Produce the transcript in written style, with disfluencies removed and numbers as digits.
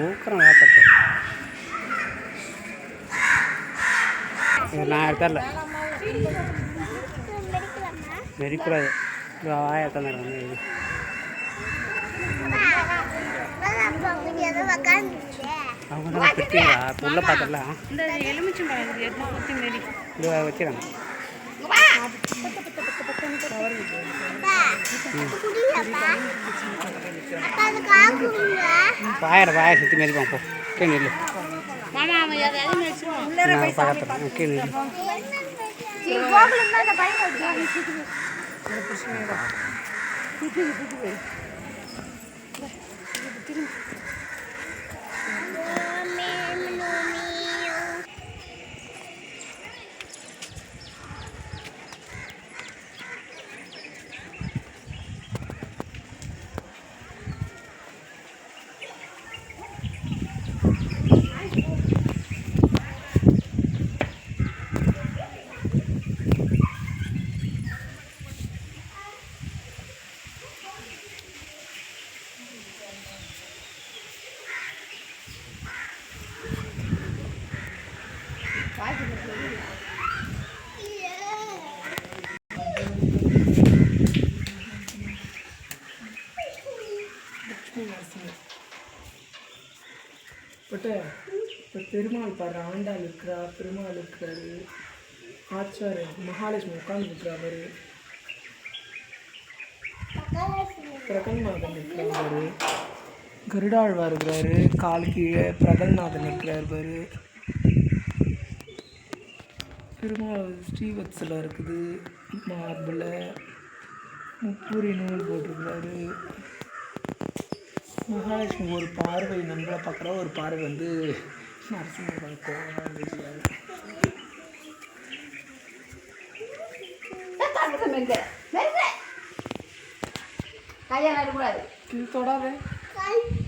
ஊக்கரம் வாப்பட்டு நான் தரல மெரிக்கூடாது ஆயிரத்தி அவங்க தான் குத்திங்களா உள்ள பார்த்துடலாம் வச்சுறாங்க பாய சுற்றி மெரிப்பான் போ கீழே இல்லை பக்கத்தில் கீழே இல்லை இப்போ பெருமாள் பாரு ஆண்டாள் இருக்கிறா, பெருமாள் இருக்கிறாரு, ஆச்சாரியன் மகாலட்சுமி உட்காந்து இருக்கிறாரு, பிரகன்நாதன் இருக்கிறாரு, கருடாழ்வார் இருக்கிறாரு, கால் கீழே பிரகன்நாதன் இருக்கிறார் பாரு, பெருமாள் ஸ்ரீவத்சலா இருக்குது, மார்பில் முப்பூரி நூல் போட்டிருக்கிறாரு, மகாலட்சுமி ஒரு பார்வை நம்மளை பார்க்குற ஒரு பார்வை வந்து நரசிம்ம கையால் கூடாது இது தொடாத